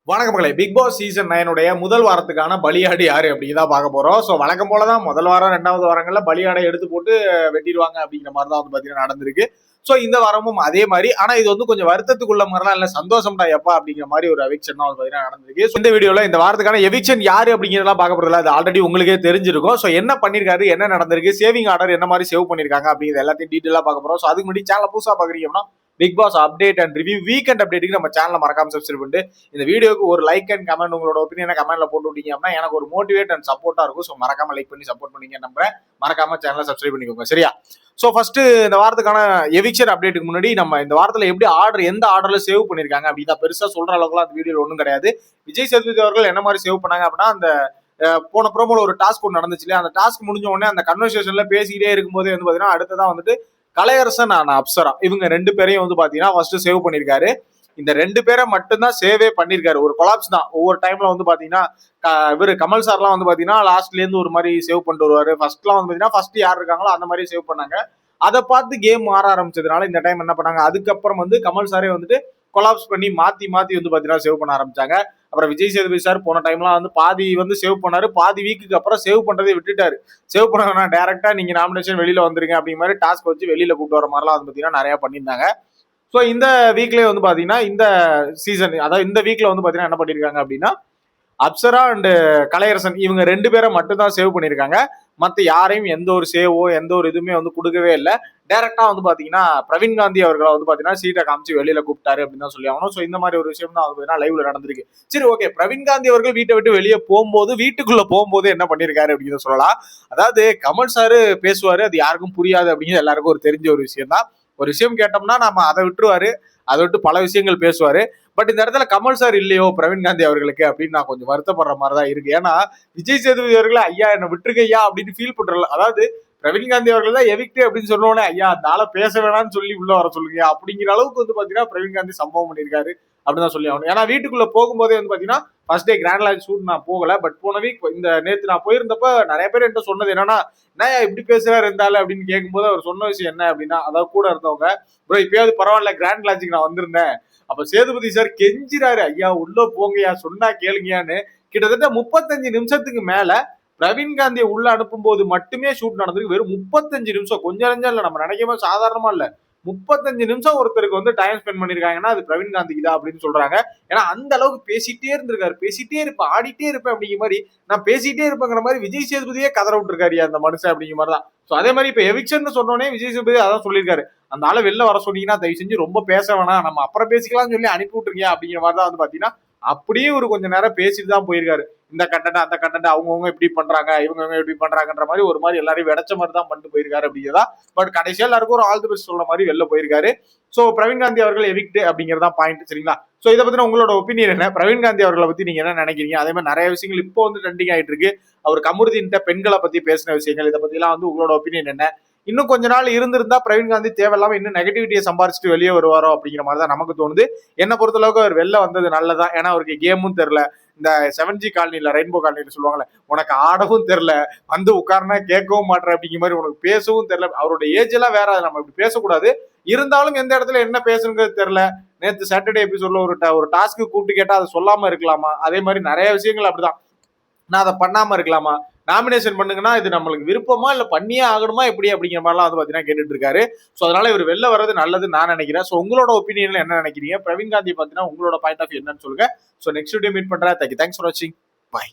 வணக்கம் மகளே. Big Boss season 9 முதல் வாரத்துக்கான பலியாடு யாரு அப்படிதான் பார்க்க போறோம். ஸோ வழக்கம் போலதான் முதல் வாரம் 2வது வாரங்கள்ல பலியாடை எடுத்து போட்டு வெட்டிடுவாங்க அப்படிங்கிற மாதிரி தான் பாத்தீங்கன்னா நடந்திருக்கு. ஸோ இந்த வாரமும் அதே மாதிரி. ஆனா இது கொஞ்சம் வருத்தத்துக்குள்ள மாதிரிலாம் இல்ல, சந்தோஷம்டா எப்பா அப்படிங்கிற மாதிரி ஒரு எவிக்ஷன் தான் பாத்தீங்கன்னா நடந்திருக்கு. இந்த வீடியோல இந்த வாரத்துக்கான எவிக்ஷன் யாரு அப்படிங்கிறதெல்லாம் பார்க்க போறதுல அது ஆல்ரெடி உங்களுக்கே தெரிஞ்சிருக்கும். ஸோ என்ன பண்ணிருக்காரு, என்ன நடந்திருக்கு, சேவிங் ஆர்டர் என்ன மாதிரி சேவ் பண்ணிருக்காங்க அப்படிங்கிறது எல்லாத்தையும் டீட்டெயிலா பார்க்க போறோம். ஸோ அதுக்கு முன்னாடி சேனல் புதுசா பாக்குறீங்கன்னா Bigg Boss update and review weekend அப்டேட்டுக்கு நம்ம சேனலை மறக்காம சப்ஸ்கிரைப் பண்ணிட்டு இந்த வீடியோக்கு ஒரு லைக் அண்ட் கமெண்ட் உங்களோட ஒப்பீனியனை கமெண்ட்ல போட்டு விட்டீங்க அப்படின்னா எனக்கு ஒரு மோட்டிவேட் அண்ட் சப்போர்ட்டா இருக்கும். ஸோ மறக்காம லைக் பண்ணி சப்போர்ட் பண்ணீங்க நம்புறேன். மறக்காம சேனலை சப்ஸ்கிரைப் பண்ணிக்கோங்க, சரியா? ஸோ ஃபர்ஸ்ட் இந்த வாரத்துக்கான எவிக்ஷன் அப்டேட்டுக்கு முன்னாடி நம்ம இந்த வாரத்தில் எப்படி ஆர்டர் எந்த ஆர்டர்ல சேவ் பண்ணிருக்காங்க அப்படிதான் பெருசா சொல்ற அளவுக்குலாம் அந்த வீடியோ ஒன்றும் கிடையாது. விஜய் சேதுபதி அவர்கள் என்ன மாதிரி சேவ் பண்ணாங்க அப்படின்னா, அந்த போன ப்ரோமோல ஒரு டாஸ்க் ஒன்று நடந்துச்சு இல்லையா, அந்த டாஸ்க் முடிஞ்ச உடனே அந்த கன்வர்சேஷன்ல பேசிக்கிட்டே இருக்கும்போது பாத்தீங்கன்னா அடுத்ததான் கலையரசன் அப்சரா இவங்க 2 பேரையும் பாத்தீங்கன்னா ஃபர்ஸ்ட் சேவ் பண்ணிருக்காரு. இந்த 2 பேரை மட்டும்தான் சேவே பண்ணிருக்காரு. ஒரு கொலாப்ஸ் தான். ஒவ்வொரு டைம்ல பாத்தீங்கன்னா இவரு கமல் சார்லாம் பாத்தீங்கன்னா லாஸ்ட்ல இருந்து ஒரு மாதிரி சேவ் பண்ணிட்டு வருவாரு. ஃபர்ஸ்ட்லாம் பாத்தீங்கன்னா ஃபர்ஸ்ட் யார் இருக்காங்களோ அந்த மாதிரி சேவ் பண்ணாங்க. அதை பார்த்து கேம் மாற ஆரம்பிச்சதுனால இந்த டைம் என்ன பண்ணாங்க, அதுக்கப்புறம் கமல் சாரே கொலாப்ஸ் பண்ணி மாத்தி மாத்தி பாத்தீங்கன்னா சேவ் பண்ண ஆரம்பிச்சாங்க. அப்புறம் விஜய் சேதுபதி சார் போன டைம்லாம் பாதி சேவ் பண்ணாரு. பாதி வீக்குக்கு அப்புறம் சேவ் பண்றதை விட்டுட்டாரு. சேவ் பண்ணா டைரக்டா நீங்க நாமினேஷன் வெளியில வந்துருங்க அப்படிங்கிற மாதிரி டாஸ்க் வச்சு வெளியில கூப்பிட்டு வர மாதிரிலாம் பாத்தீங்கன்னா நிறைய பண்ணியிருந்தாங்க. ஸோ இந்த வீக்லயே பாத்தீங்கன்னா இந்த சீசன், அதாவது இந்த வீக்ல பாத்தீங்கன்னா என்ன பண்ணிருக்காங்க அப்படின்னா, அப்சரா அண்ட் கலையரசன் இவங்க 2 பேரை மட்டும் தான் சேவ் பண்ணிருக்காங்க. மத்த யாரையும் எந்த ஒரு சேவோ எந்த ஒரு இதுவுமே கொடுக்கவே இல்லை. டைரக்டா பாத்தீங்கன்னா பிரவீன் காந்தி அவர்களை பாத்தீங்கன்னா சீட்டை காமிச்சு வெளியில கூப்பிட்டாரு அப்படின்னு தான் சொல்லி ஆகணும். ஸோ இந்த மாதிரி ஒரு விஷயம் தான் லைவ்ல நடந்திருக்கு. சரி, ஓகே. பிரவீன் காந்தி அவர்கள் வீட்டை விட்டு வெளியே போகும்போது, வீட்டுக்குள்ள போகும்போது என்ன பண்ணிருக்காரு அப்படின்னு சொல்லலாம். அதாவது கமல் சாரு பேசுவாரு, அது யாருக்கும் புரியாது அப்படிங்கிறது எல்லாருக்கும் ஒரு தெரிஞ்ச ஒரு விஷயம் தான். ஒரு விஷயம் கேட்டோம்னா நம்ம அதை விட்டுருவாரு, அதை விட்டு பல விஷயங்கள் பேசுவாரு. பட் இந்த இடத்துல கமல் சார் இல்லையோ பிரவீன் காந்தி அவர்களுக்கு அப்படின்னு நான் கொஞ்சம் வருத்தப்படுற மாதிரி தான் இருக்கு. ஏன்னா விஜய் சேதுபதி அவர்களை ஐயா என்ன விட்டுருக்க ஐயா அப்படின்னு ஃபீல் பண்றல. அதாவது பிரவீன் காந்தி அவர்கள் தான் எவிக்ட் அப்படின்னு சொன்னோன்னே ஐயா அந்த ஆளை பேச வேணாம்னு சொல்லி உள்ள வர சொல்லுங்க அப்படிங்கிற அளவுக்கு பாத்தீங்கன்னா பிரவீன் காந்தி சம்பவம் பண்ணியிருக்காரு அப்படின்னு தான் சொல்லி ஆகணும். ஏன்னா வீட்டுக்குள்ள போகும்போதே பாத்தீங்கன்னா first day grand launch shoot நான் போகல. பட் போன வீக் இந்த நேத்து நான் போயிருந்தப்ப நிறைய பேர் என்கிட்ட சொன்னது என்னன்னா, என்ன இப்படி பேசுறாரு இருந்தாலும் அப்படின்னு கேட்கும்போது அவர் சொன்ன விஷயம் என்ன அப்படின்னா, அதாவது கூட இருந்தவங்க, ப்ரோ இப்பயாவது பரவாயில்ல கிராண்ட் லான்ச்சுக்கு நான் வந்திருந்தேன். அப்ப சேதுபதி சார் கெஞ்சிராரு, ஐயா உள்ள போங்கயா சொன்னா கேளுங்கயான்னு. கிட்டத்தட்ட 35 நிமிஷத்துக்கு மேல பிரவீன் காந்தியை உள்ள அனுப்பும் போது மட்டுமே ஷூட் நடந்திருக்கு. வெறும் 35 நிமிஷம், கொஞ்சம் நெஞ்சம் இல்ல, நம்ம நினைக்காம சாதாரணமா இல்ல. 35 நிமிஷம் ஒருத்தருக்கு டைம் ஸ்பெண்ட் பண்ணிருக்காங்கன்னா அது பிரவீன் காந்திக்கு தான் அப்படின்னு சொல்றாங்க. ஏன்னா அந்த அளவுக்கு பேசிட்டே இருந்திருக்காரு. பேசிட்டே இருப்பேன், ஆடிட்டே இருப்பேன் அப்படிங்கிற மாதிரி, நான் பேசிட்டே இருப்பேங்கிற மாதிரி விஜய் சேதுபதியே கதற விட்டுருக்காரு அந்த மனுஷன் அப்படிங்கிற மாதிரி தான். ஸோ அதே மாதிரி இப்ப எவிக்ஷன் சொன்னோடனே விஜய் சேதுபதி அதான் சொல்லியிருக்காரு, அந்த ஆளை வெளில வர சொன்னீங்கன்னா தயவு செஞ்சு ரொம்ப பேச வேணாம், நம்ம அப்புறம் பேசிக்கலாம்னு சொல்லி அனுப்பி விட்டுருங்க அப்படிங்கிற மாதிரி தான் பாத்தீங்கன்னா அப்படியே ஒரு கொஞ்ச நேரம் பேசிட்டு தான் போயிருக்காரு. இந்த கண்டென்ட் அந்த கண்டென்ட் அவங்கவுங்க எப்படி பண்றாங்க, இவங்க எப்படி பண்றாங்கன்ற மாதிரி ஒரு மாதிரி எல்லாரையும் விடச்ச மாதிரி தான் பண்ணிட்டு போயிருக்காரு அப்படிங்கிறதா. பட் கடைசியா எல்லாருக்கும் ஒரு ஆல் தி பெஸ்ட் சொல்ற மாதிரி வெளில போயிருக்காரு. சோ பிரவீன் காந்தி அவர்கள் எவிக்ட் அப்படிங்கிறதா பாயிண்ட், சரிங்களா? சோ இதை பத்தின உங்களோட ஒப்பீனியன் என்ன? பிரவீன் காந்தி அவர்களை பத்தி நீங்க என்ன நினைக்கிறீங்க? அதே மாதிரி நிறைய விஷயங்கள் இப்போ ட்ரெண்டிங் ஆயிட்டு இருக்கு. அவர் கமருதீன் பெண்களை பத்தி பேசின விஷயங்கள், இதை பத்தி எல்லாம் உங்களோட ஒப்பீனியன் என்ன? இன்னும் கொஞ்ச நாள் இருந்திருந்தா பிரவீன் காந்தி தேவையில்லாம இன்னும் நெகட்டிவிட்டியை சம்பாரிச்சுட்டு வெளியே வருவாரோ அப்படிங்கிற மாதிரி தான் நமக்கு தோணுது. என்ன பொறுத்தளவுக்கு அவர் வெளில வந்தது நல்லதான். ஏன்னா அவருக்கு கேமும் தெரியல. இந்த 7G காலனில, ரெயின்போ காலனில சொல்லுவாங்கல்ல, உனக்கு ஆடவும் தெரியல, உட்கார்னா கேட்கவும் மாட்டேற அப்படிங்கிற மாதிரி, உனக்கு பேசவும் தெரியல. அவருடைய ஏஜ் எல்லாம் வேற, நம்ம இப்படி பேசக்கூடாது. இருந்தாலும் எந்த இடத்துல என்ன பேசணுங்கிறது தெரியல. நேற்று சாட்டர்டே எபிசோட்ல ஒரு டாஸ்க்கு கூப்பிட்டு கேட்டா அதை சொல்லாம இருக்கலாமா? அதே மாதிரி நிறைய விஷயங்கள் அப்படிதான். நான் அதை பண்ணாம இருக்கலாமா? நாமினேஷன் பண்ணுங்கன்னா இது நம்மளுக்கு விருப்பமா இல்ல பண்ணியே ஆகணுமா எப்படி அப்படிங்கிற மாதிரிலாம் பாத்தீங்கன்னா கேட்டுட்டு இருக்காரு. சோ அதனால இவர் வெளில வர்றது நல்லதுன்னு நான் நினைக்கிறேன். சோ உங்களோட ஒப்பீனியன்ல என்ன நினைக்கிறீங்க? பிரவீன் காந்தி பாத்தீங்கன்னா உங்களோட பாயிண்ட் ஆஃப் என்னன்னு சொல்லுங்க. சோ நெக்ஸ்ட் வீடியோ மீட் பண்றேன். தேங்க்ஸ் ஃபார் வாட்சிங். பாய்.